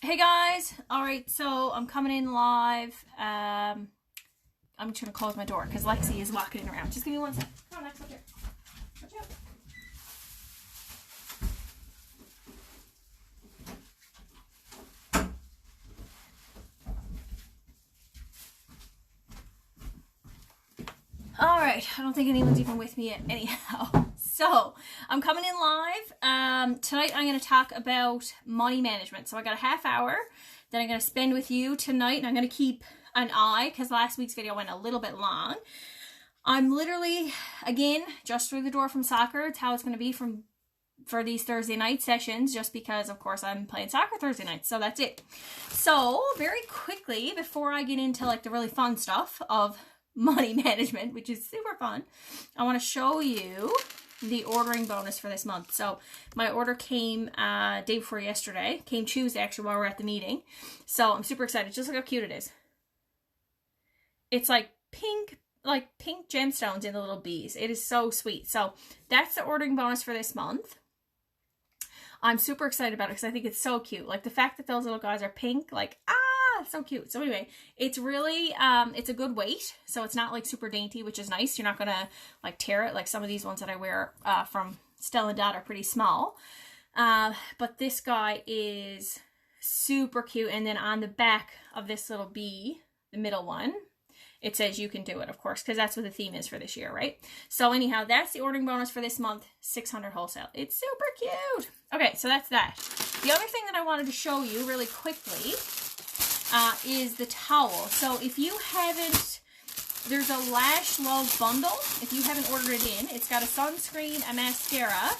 Hey guys, all right, so I'm coming in live. I'm just gonna close my door because Lexi is walking around. Just give me one second. Come on, Lex, up here. Watch out. All right, I don't think anyone's even with me yet anyhow. So I'm coming in live. Tonight I'm going to talk about money management. So I got a half hour that I'm going to spend with you tonight, and I'm going to keep an eye because last week's video went a little bit long. I'm literally, again, just through the door from soccer. It's how it's going to be for these Thursday night sessions, just because, of course, I'm playing soccer Thursday nights. So that's it. So very quickly, before I get into like the really fun stuff of money management, which is super fun, I want to show you the ordering bonus for this month. So my order came day before yesterday, came Tuesday actually while we were at the meeting. So I'm super excited. Just look how cute it is. It's like pink gemstones in the little bees. It is so sweet. So that's the ordering bonus for this month. I'm super excited about it because I think it's so cute. Like the fact that those little guys are pink, like, so cute. So anyway, it's really, it's a good weight. So it's not like super dainty, which is nice. You're not going to like tear it. Like some of these ones that I wear from Stella & Dot are pretty small. But this guy is super cute. And then on the back of this little bee, the middle one, it says you can do it, of course, because that's what the theme is for this year, right? So anyhow, that's the ordering bonus for this month, 600 wholesale. It's super cute. Okay, so that's that. The other thing that I wanted to show you really quickly is the towel. So if you haven't, there's a Lash Love bundle. If you haven't ordered it in, it's got a sunscreen, a mascara,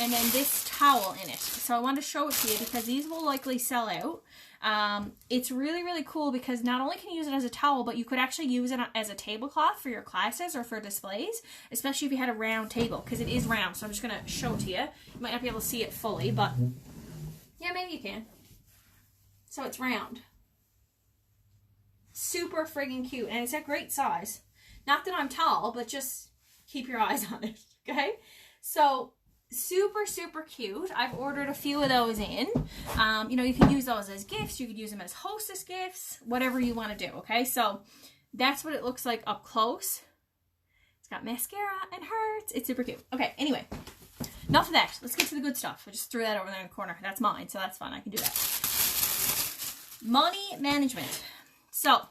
and then this towel in it. So I wanted to show it to you because these will likely sell out. It's really, really cool because not only can you use it as a towel, but you could actually use it as a tablecloth for your classes or for displays, especially if you had a round table, because it is round. So I'm just going to show it to you. You might not be able to see it fully, but yeah, maybe you can. So it's round. Super friggin' cute, and it's a great size. Not that I'm tall, but just keep your eyes on it, okay? So super, super cute. I've ordered a few of those in. You know, you can use those as gifts. You could use them as hostess gifts, whatever you want to do, okay? So that's what it looks like up close. It's got mascara and hearts. It's super cute. Okay, anyway, enough of that. Let's get to the good stuff. I just threw that over there in the corner. That's mine, so that's fun. I can do that. Money management. So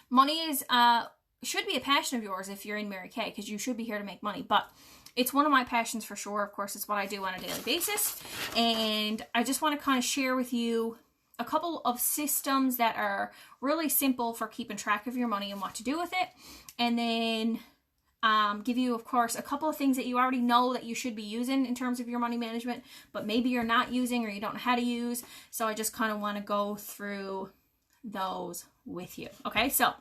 money is should be a passion of yours if you're in Mary Kay, because you should be here to make money. But it's one of my passions for sure. Of course, it's what I do on a daily basis. And I just want to kind of share with you a couple of systems that are really simple for keeping track of your money and what to do with it. And then give you, of course, a couple of things that you already know that you should be using in terms of your money management, but maybe you're not using or you don't know how to use. So I just kind of want to go through those with you. Okay, so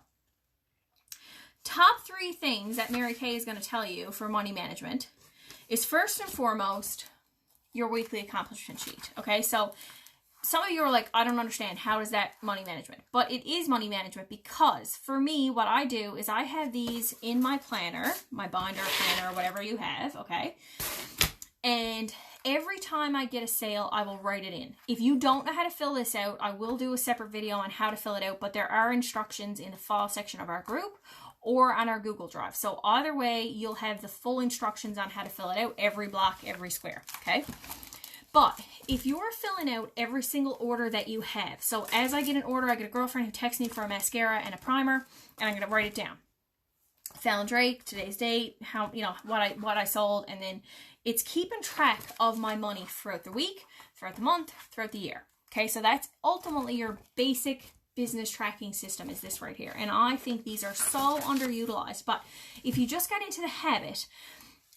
top 3 things that Mary Kay is going to tell you for money management is first and foremost your weekly accomplishment sheet. Okay, so some of you are like, I don't understand, how is that money management? But it is money management because for me, what I do is I have these in my planner, my binder, planner, or whatever you have, okay? And every time I get a sale, I will write it in. If you don't know how to fill this out, I will do a separate video on how to fill it out, but there are instructions in the file section of our group or on our Google Drive. So either way, you'll have the full instructions on how to fill it out, every block, every square, okay? But if you're filling out every single order that you have, so as I get an order, I get a girlfriend who texts me for a mascara and a primer, and I'm going to write it down. Fallon Drake, today's date, how, you know, what I sold, and then it's keeping track of my money throughout the week, throughout the month, throughout the year. Okay, so that's ultimately your basic business tracking system, is this right here. And I think these are so underutilized, but if you just got into the habit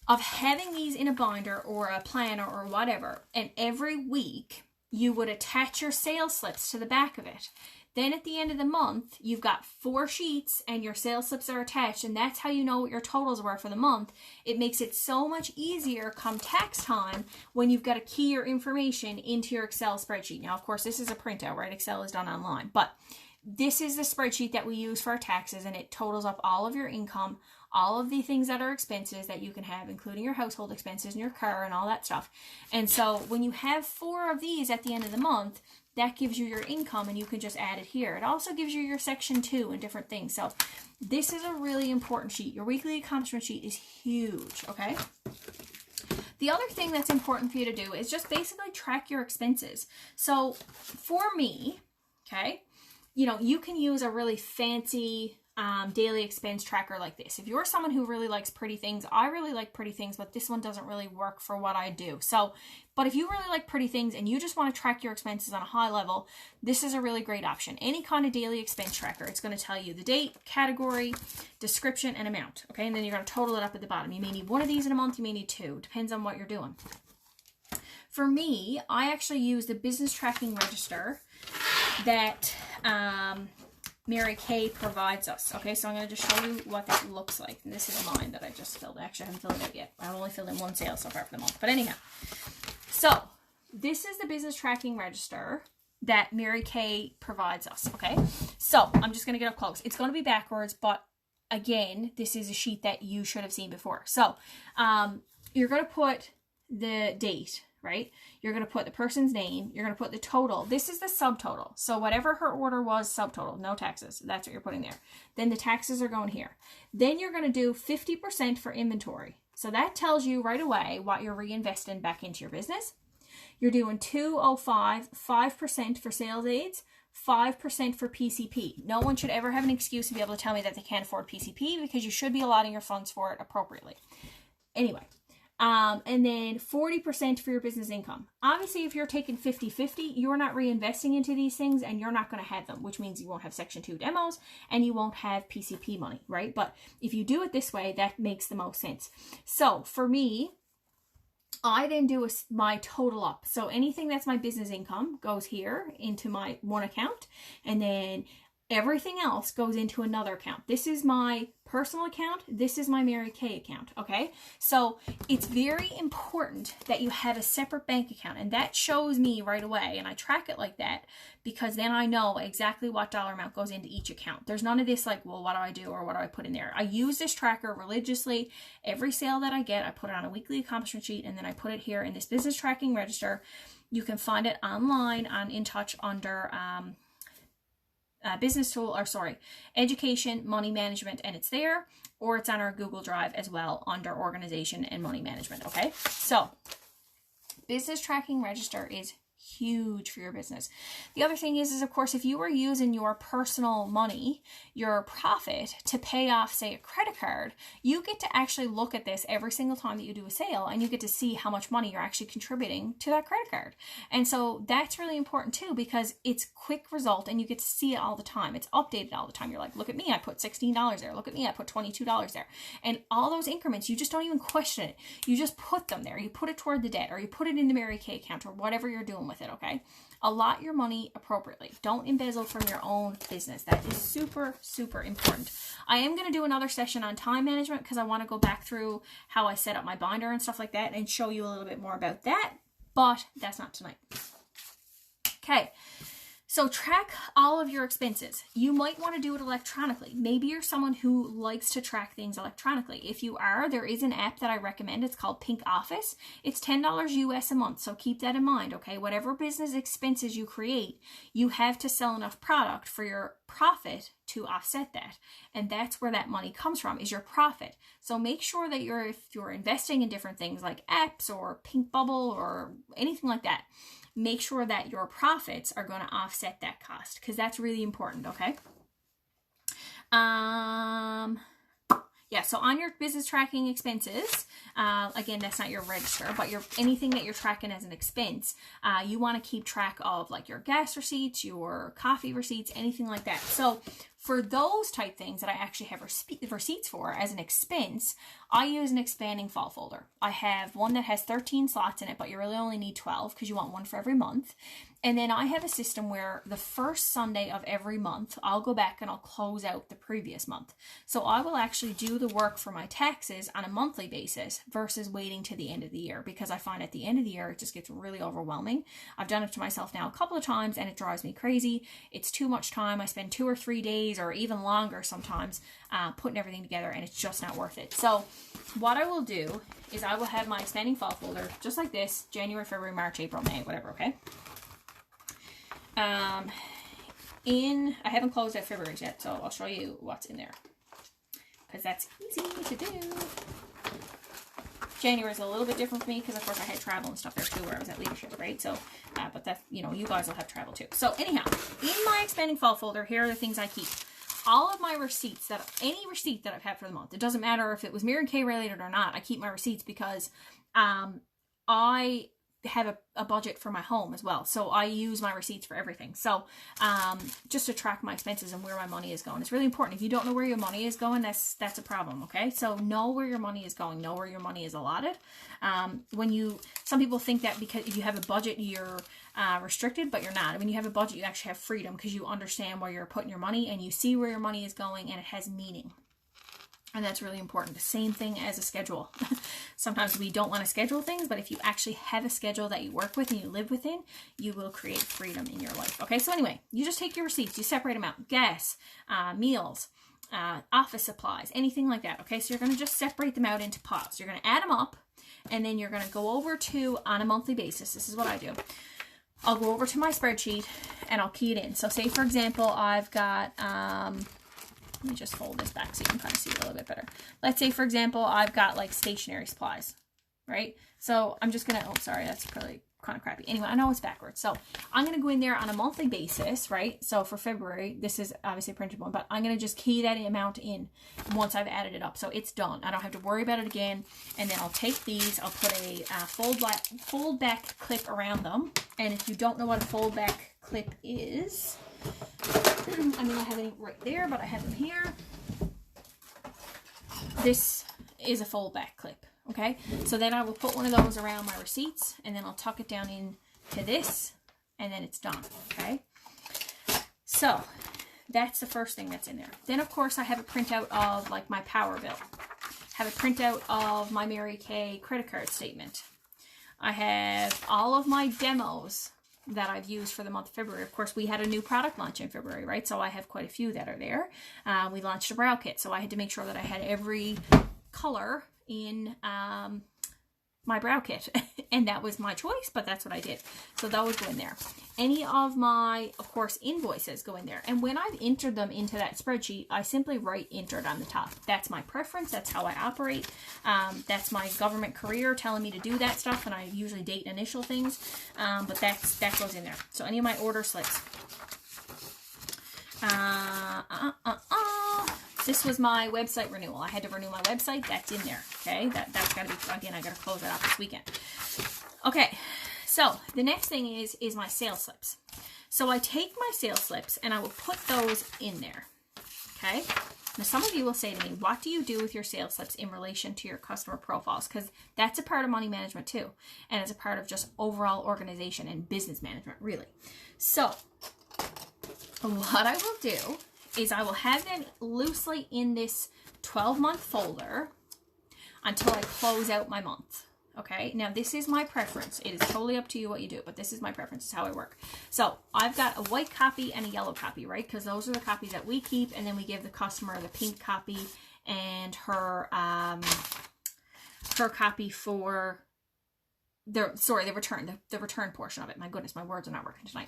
of having these in a binder or a planner or whatever, and every week you would attach your sales slips to the back of it, then at the end of the month, you've got 4 sheets and your sales slips are attached, and that's how you know what your totals were for the month. It makes it so much easier come tax time when you've got to key your information into your Excel spreadsheet. Now, of course, this is a printout, right? Excel is done online, but this is the spreadsheet that we use for our taxes, and it totals up all of your income, all of the things that are expenses that you can have, including your household expenses and your car and all that stuff. And so when you have 4 of these at the end of the month, that gives you your income, and you can just add it here. It also gives you your section 2 and different things. So this is a really important sheet. Your weekly accomplishment sheet is huge, okay? The other thing that's important for you to do is just basically track your expenses. So for me, okay, you know, you can use a really fancy daily expense tracker like this. If you're someone who really likes pretty things, I really like pretty things, but this one doesn't really work for what I do. So, but if you really like pretty things and you just want to track your expenses on a high level, this is a really great option. Any kind of daily expense tracker, it's going to tell you the date, category, description, and amount. Okay, and then you're going to total it up at the bottom. You may need one of these in a month, you may need 2. Depends on what you're doing. For me, I actually use the business tracking register that Mary Kay provides us. Okay, so I'm going to just show you what that looks like. And this is mine that I just filled. Actually, I haven't filled it out yet. I've only filled in 1 sale so far for the month. But anyhow, so this is the business tracking register that Mary Kay provides us. Okay, so I'm just going to get up close. It's going to be backwards, but again, this is a sheet that you should have seen before. So you're going to put the date, right? You're going to put the person's name. You're going to put the total. This is the subtotal. So whatever her order was, subtotal, no taxes. That's what you're putting there. Then the taxes are going here. Then you're going to do 50% for inventory. So that tells you right away what you're reinvesting back into your business. You're doing 205, 5% for sales aids, 5% for PCP. No one should ever have an excuse to be able to tell me that they can't afford PCP, because you should be allotting your funds for it appropriately. Anyway. And then 40% for your business income. Obviously, if you're taking 50-50, you're not reinvesting into these things and you're not going to have them, which means you won't have Section 2 demos and you won't have PCP money, right? But if you do it this way, that makes the most sense. So for me, I then do my total up. So anything that's my business income goes here into my one account, and then everything else goes into another account. This is my personal account. This is my Mary Kay account. Okay. So it's very important that you have a separate bank account, and that shows me right away. And I track it like that because then I know exactly what dollar amount goes into each account. There's none of this like, well, what do I do or what do I put in there? I use this tracker religiously. Every sale that I get, I put it on a weekly accomplishment sheet, and then I put it here in this business tracking register. You can find it online on InTouch under, business tool, or sorry, education, money management, and it's there, or it's on our Google Drive as well under organization and money management. Okay, so business tracking register is huge for your business. The other thing is of course, if you were using your personal money, your profit, to pay off, say, a credit card, you get to actually look at this every single time that you do a sale, and you get to see how much money you're actually contributing to that credit card. And so that's really important too, because it's quick result and you get to see it all the time. It's updated all the time. You're like, look at me, I put $16 there. Look at me, I put $22 there. And all those increments, you just don't even question it. You just put them there. You put it toward the debt, or you put it in the Mary Kay account, or whatever you're doing with it. Okay, allot your money appropriately. Don't embezzle from your own business. That is super, super important. I am going to do another session on time management because I want to go back through how I set up my binder and stuff like that and show you a little bit more about that, but that's not tonight. Okay. So track all of your expenses. You might want to do it electronically. Maybe you're someone who likes to track things electronically. If you are, there is an app that I recommend. It's called Pink Office. It's $10 US a month, so keep that in mind, okay? Whatever business expenses you create, you have to sell enough product for your profit to offset that. And that's where that money comes from, is your profit. So make sure that if you're investing in different things like apps or Pink Bubble or anything like that, make sure that your profits are going to offset that cost, because that's really important, okay? Yeah, so on your business tracking expenses, again, that's not your register, but anything that you're tracking as an expense, you want to keep track of like your gas receipts, your coffee receipts, anything like that. So for those type things that I actually have receipts for as an expense, I use an expanding file folder. I have one that has 13 slots in it, but you really only need 12 because you want one for every month. And then I have a system where the first Sunday of every month, I'll go back and I'll close out the previous month. So I will actually do the work for my taxes on a monthly basis versus waiting to the end of the year, because I find at the end of the year, it just gets really overwhelming. I've done it to myself now a couple of times and it drives me crazy. It's too much time. I spend 2 or 3 days or even longer sometimes putting everything together, and it's just not worth it. So what I will do is I will have my expanding file folder just like this: January, February, March, April, May, whatever, okay? I haven't closed out February's yet, so I'll show you what's in there, because that's easy to do. January is a little bit different for me because, of course, I had travel and stuff there too, where I was at leadership, right? So, but that, you know, you guys will have travel too. So, anyhow, in my expanding fall folder, here are the things I keep. All of my receipts, any receipt that I've had for the month, it doesn't matter if it was Mary Kay related or not, I keep my receipts because I have a budget for my home as well. So I use my receipts for everything. So just to track my expenses and where my money is going. It's really important. If you don't know where your money is going, that's a problem, okay? So know where your money is going. Know where your money is allotted. Some people think that because if you have a budget, you're restricted, but you're not. When you have a budget, you actually have freedom because you understand where you're putting your money and you see where your money is going and it has meaning. And that's really important. The same thing as a schedule. Sometimes we don't want to schedule things, but if you actually have a schedule that you work with and you live within, you will create freedom in your life. Okay, so anyway, you just take your receipts, you separate them out. Gas, meals, office supplies, anything like that. Okay, so you're going to just separate them out into pots. You're going to add them up, and then you're going to go over to, on a monthly basis, this is what I do. I'll go over to my spreadsheet, and I'll key it in. So say, for example, I've got... let me just fold this back so you can kind of see it a little bit better. Let's say, for example, I've got like stationery supplies, right? So I'm just going to, oh, sorry, that's probably kind of crappy. Anyway, I know it's backwards. So I'm going to go in there on a monthly basis, right? So for February, this is obviously a printed one, but I'm going to just key that amount in once I've added it up. So it's done. I don't have to worry about it again. And then I'll take these, I'll put a fold back clip around them. And if you don't know what a fold back clip is, I mean, I have it right there, but I have them here. This is a fold back clip, okay? So then I will put one of those around my receipts, and then I'll tuck it down into this, and then it's done, okay? So that's the first thing that's in there. Then, of course, I have a printout of, like, my power bill. Have a printout of my Mary Kay credit card statement. I have all of my demos that I've used for the month of February. Of course, we had a new product launch in February, right? So I have quite a few that are there. We launched a brow kit, so I had to make sure that I had every color in my brow kit. And that was my choice, but that's what I did. So those go in there. Any of my, of course, invoices go in there. And when I've entered them into that spreadsheet, I simply write entered on the top. That's my preference. That's how I operate. That's my government career telling me to do that stuff. And I usually date and initial things. But that goes in there. So any of my order slips. This was my website renewal. I had to renew my website. That's in there. Okay. That's got to be, again, I got to close that off this weekend. Okay. So the next thing is my sales slips. So I take my sales slips and I will put those in there. Okay. Now some of you will say to me, what do you do with your sales slips in relation to your customer profiles? Because that's a part of money management too. And it's a part of just overall organization and business management, really. So what I will do is I will have them loosely in this 12-month folder until I close out my month. Okay, now this is my preference. It is totally up to you what you do, but this is my preference. This is how I work. So I've got a white copy and a yellow copy, right? Because those are the copies that we keep, and then we give the customer the pink copy and her copy for the return portion of it. My goodness, my words are not working tonight.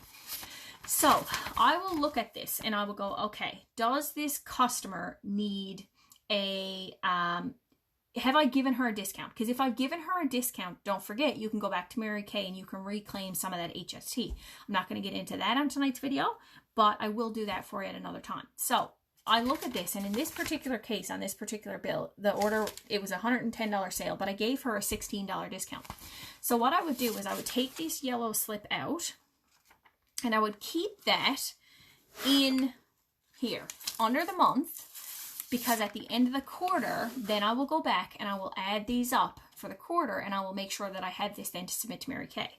So I will look at this and I will go, okay, does this customer need a, have I given her a discount? Because if I've given her a discount, don't forget, you can go back to Mary Kay and you can reclaim some of that HST. I'm not going to get into that on tonight's video, but I will do that for you at another time. So I look at this, and in this particular case, on this particular bill, the order, it was a $110 sale, but I gave her a $16 discount. So what I would do is I would take this yellow slip out, and I would keep that in here under the month, because at the end of the quarter, then I will go back and I will add these up for the quarter, and I will make sure that I have this then to submit to Mary Kay,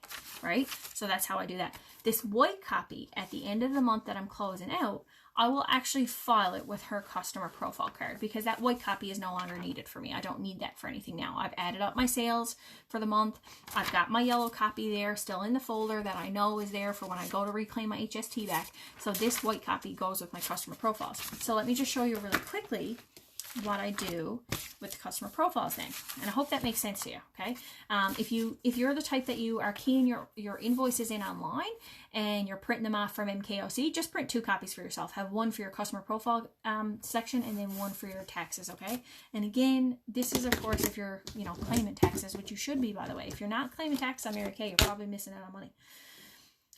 right? So that's how I do that. This white copy at the end of the month that I'm closing out, I will actually file it with her customer profile card, because that white copy is no longer needed for me. I don't need that for anything now. I've added up my sales for the month. I've got my yellow copy there still in the folder that I know is there for when I go to reclaim my HST back. So this white copy goes with my customer profiles. So let me just show you really quickly what I do with the customer profiles then. And I hope that makes sense to you, okay? If you're the type that you are keying your invoices in online and you're printing them off from MKOC, just print 2 copies for yourself. Have one for your customer profile section and then one for your taxes, okay? And again, this is of course if you're, claiming taxes, which you should be, by the way. If you're not claiming taxes on Mary Kay, you're probably missing out on money.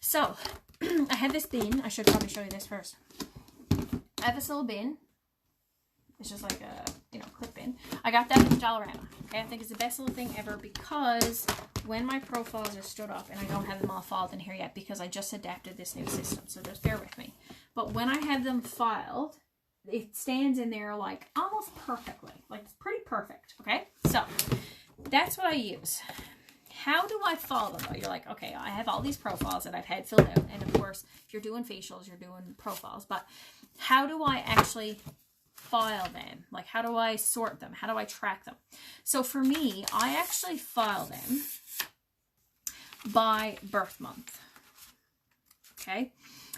So I have this bin. I should probably show you this first. I have this little bin. It's just like a, clip bin. I got that from Dollarama. Okay, I think it's the best little thing ever because when my profiles are stood up, and I don't have them all filed in here yet because I just adapted this new system, so just bear with me. But when I have them filed, it stands in there like almost perfectly. Like it's pretty perfect, okay? So that's what I use. How do I file them though? You're like, okay, I have all these profiles that I've had filled out. And of course, if you're doing facials, you're doing profiles. But how do I actually file them? Like, how do I sort them? How do I track them? So for me, I actually file them by birth month. Okay.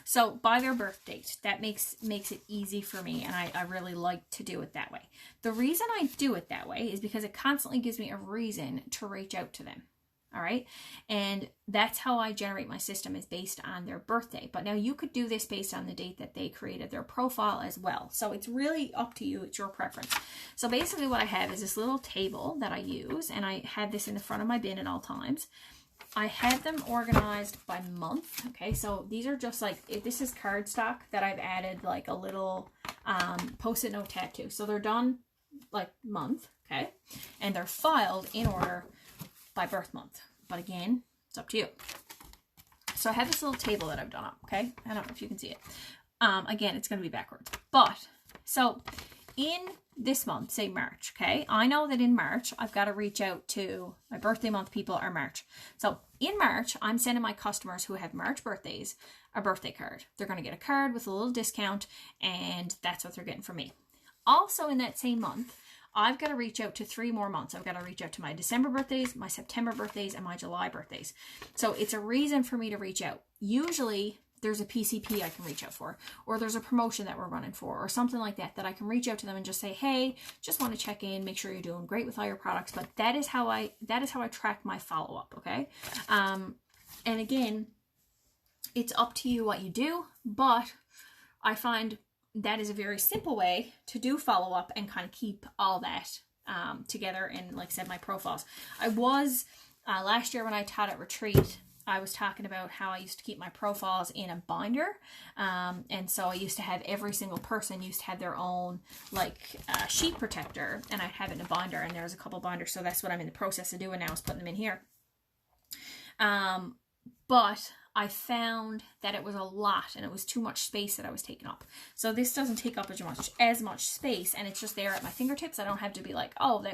So by their birth date, that makes it easy for me, and I really like to do it that way. The reason I do it that way is because it constantly gives me a reason to reach out to them. All right. And that's how I generate my system, is based on their birthday. But now you could do this based on the date that they created their profile as well. So it's really up to you. It's your preference. So basically what I have is this little table that I use, and I have this in the front of my bin at all times. I have them organized by month. Okay. So these are just like, this is cardstock that I've added like a little post-it note tattoo. So they're done like month. Okay. And they're filed in order by birth month. But again, it's up to you. So I have this little table that I've done up, okay? I don't know if you can see it. Again, it's going to be backwards. But, so in this month, say March, okay? I know that in March, I've got to reach out to my birthday month people are March. So in March, I'm sending my customers who have March birthdays a birthday card. They're going to get a card with a little discount, and that's what they're getting from me. Also in that same month, I've got to reach out to 3 more months. I've got to reach out to my December birthdays, my September birthdays, and my July birthdays. So it's a reason for me to reach out. Usually there's a PCP I can reach out for, or there's a promotion that we're running for, or something like that, that I can reach out to them and just say, hey, just want to check in, make sure you're doing great with all your products. But that is how I track my follow-up, okay? And again, it's up to you what you do, but I find that is a very simple way to do follow-up and kind of keep all that together. And like I said, my profiles. I was, last year when I taught at Retreat, I was talking about how I used to keep my profiles in a binder. And so I used to have every single person used to have their own like sheet protector, and I'd have it in a binder, and there was a couple binders. So that's what I'm in the process of doing now, is putting them in here. But I found that it was a lot, and it was too much space that I was taking up. So this doesn't take up as much space, and it's just there at my fingertips. I don't have to be like, oh,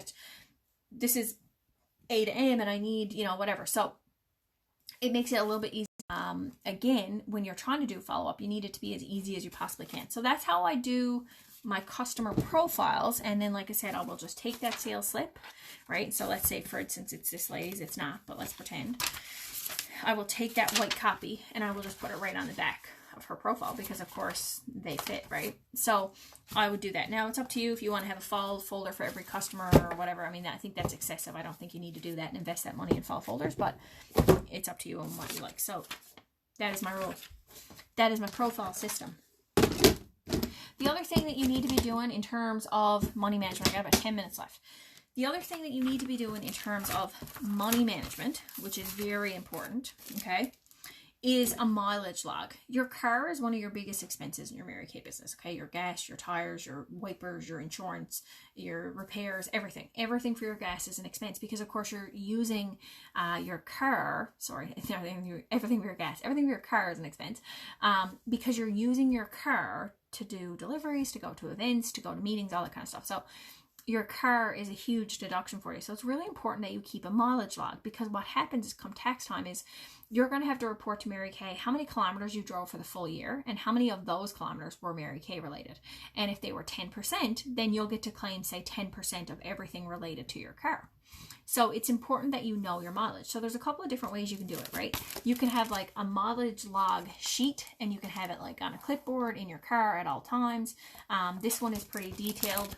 this is 8 a.m. and I need, whatever. So it makes it a little bit easier. Again, when you're trying to do follow-up, you need it to be as easy as you possibly can. So that's how I do my customer profiles. And then, like I said, I will just take that sales slip, right? So let's say, for instance, it's this lady's. It's not, but let's pretend. I will take that white copy and I will just put it right on the back of her profile, because of course they fit, right? So I would do that. Now it's up to you if you want to have a file folder for every customer or whatever. I mean, I think that's excessive. I don't think you need to do that and invest that money in file folders, but it's up to you and what you like. So that is my rule. That is my profile system. The other thing that you need to be doing in terms of money management, I got about 10 minutes left. The other thing that you need to be doing in terms of money management, which is very important, okay, is a mileage log. Your car is one of your biggest expenses in your Mary Kay business, okay? Your gas, your tires, your wipers, your insurance, your repairs, everything. Everything for your gas is an expense, because of course you're using your car, everything for your gas, everything for your car is an expense, because you're using your car to do deliveries, to go to events, to go to meetings, all that kind of stuff. So your car is a huge deduction for you. So it's really important that you keep a mileage log, because what happens is come tax time is you're going to have to report to Mary Kay how many kilometers you drove for the full year and how many of those kilometers were Mary Kay related. And if they were 10%, then you'll get to claim, say, 10% of everything related to your car. So it's important that you know your mileage. So there's a couple of different ways you can do it, right? You can have like a mileage log sheet, and you can have it like on a clipboard in your car at all times. This one is pretty detailed.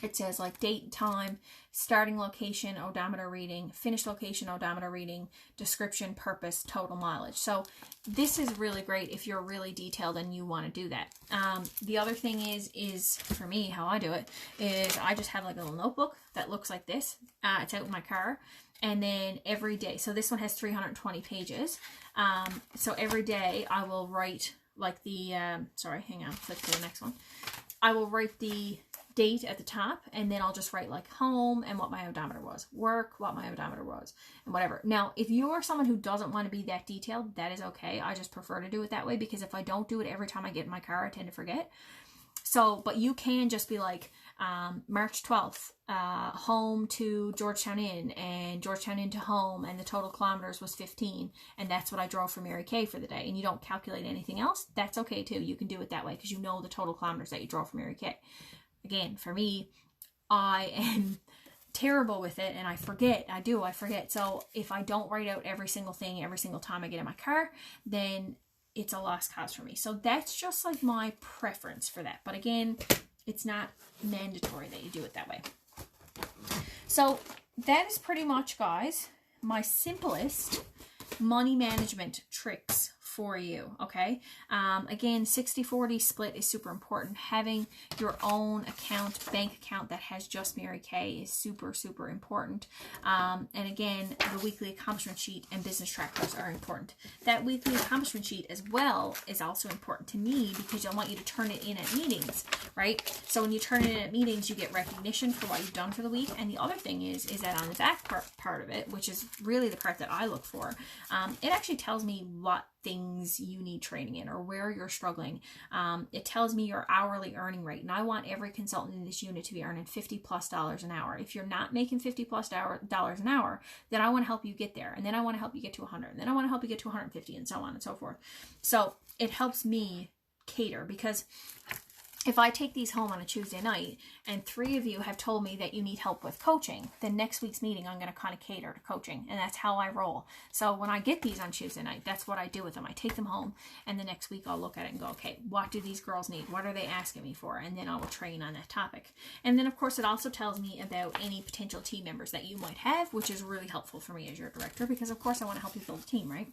it says like date, time, starting location, odometer reading, finished location, odometer reading, description, purpose, total mileage. So this is really great if you're really detailed and you want to do that. The other thing is for me, how I do it is I just have like a little notebook that looks like this. It's out in my car. And then every day, so this one has 320 pages. So every day I will write like the, sorry, hang on, flip to the next one. I will write the date at the top, and then I'll just write like home and what my odometer was, work, what my odometer was, and whatever. Now, if you're someone who doesn't want to be that detailed, that is okay. I just prefer to do it that way, because if I don't do it every time I get in my car, I tend to forget. So, but you can just be like, March 12th, home to Georgetown Inn, and Georgetown Inn to home, and the total kilometers was 15, and that's what I drove from Mary Kay for the day, and you don't calculate anything else, that's okay too. You can do it that way, because you know the total kilometers that you drove from Mary Kay. Again, for me, I am terrible with it, and I forget. I forget. So if I don't write out every single thing every single time I get in my car, then it's a lost cause for me. So that's just like my preference for that. But again, it's not mandatory that you do it that way. So that is pretty much, guys, my simplest money management tricks for you. Okay. Again, 60-40 split is super important. Having your own account, bank account that has just Mary Kay is super, super important. And again, the weekly accomplishment sheet and business trackers are important. That weekly accomplishment sheet as well is also important to me, because I want you to turn it in at meetings, right? So when you turn it in at meetings, you get recognition for what you've done for the week. And the other thing is that on the back part of it, which is really the part that I look for, it actually tells me what things you need training in or where you're struggling. It tells me your hourly earning rate, and I want every consultant in this unit to be earning $50+ an hour. If you're not making $50+ an hour, then I want to help you get there, and then I want to help you get to 100, and then I want to help you get to 150, and so on and so forth. So it helps me cater, because if I take these home on a Tuesday night and 3 of you have told me that you need help with coaching, then next week's meeting, I'm going to kind of cater to coaching. And that's how I roll. So when I get these on Tuesday night, that's what I do with them. I take them home, and the next week I'll look at it and go, okay, what do these girls need? What are they asking me for? And then I will train on that topic. And then, of course, it also tells me about any potential team members that you might have, which is really helpful for me as your director, because, of course, I want to help you build a team, right?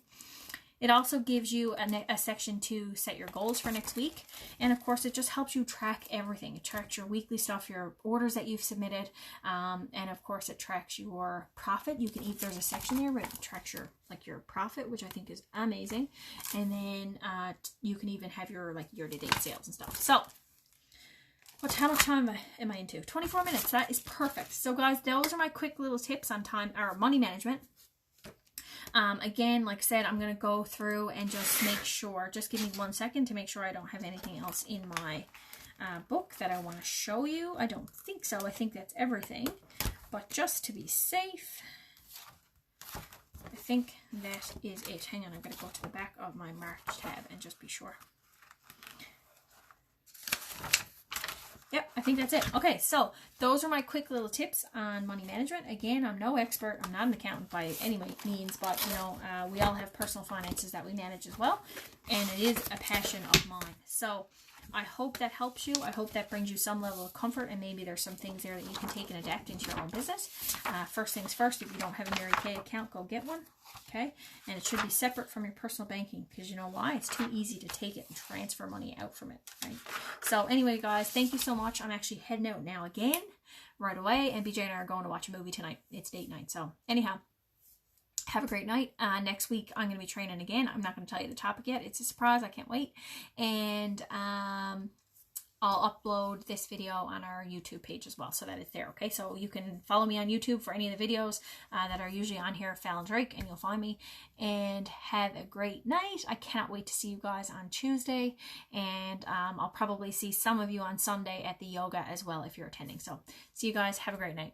It also gives you a section to set your goals for next week. And of course, it just helps you track everything. It tracks your weekly stuff, your orders that you've submitted. And of course, it tracks your profit. You can there's a section there where it tracks your profit, which I think is amazing. And then you can even have your year-to-date sales and stuff. So how much time am I into? 24 minutes. That is perfect. So guys, those are my quick little tips on time or money management. Again, like I said, I'm going to go through and just make sure, just give me 1 second to make sure I don't have anything else in my book that I want to show you. I don't think so. I think that's everything. But just to be safe, I think that is it. Hang on, I'm going to go to the back of my marked tab and just be sure. Yep, I think that's it. Okay, so those are my quick little tips on money management. Again, I'm no expert. I'm not an accountant by any means, but, we all have personal finances that we manage as well, and it is a passion of mine. So I hope that helps you. I hope that brings you some level of comfort, and maybe there's some things there that you can take and adapt into your own business. First things first, if you don't have a Mary Kay account, go get one. Okay, and it should be separate from your personal banking, because you know why? It's too easy to take it and transfer money out from it, right? So anyway, guys, thank you so much. I'm actually heading out now again right away, and BJ and I are going to watch a movie tonight. It's date night. So anyhow, have a great night. Next week, I'm going to be training again. I'm not going to tell you the topic yet. It's a surprise. I can't wait. And I'll upload this video on our YouTube page as well, so that it's there, okay? So you can follow me on YouTube for any of the videos that are usually on here, Fallon Drake, and you'll find me. And have a great night. I cannot wait to see you guys on Tuesday, and I'll probably see some of you on Sunday at the yoga as well if you're attending. So see you guys. Have a great night.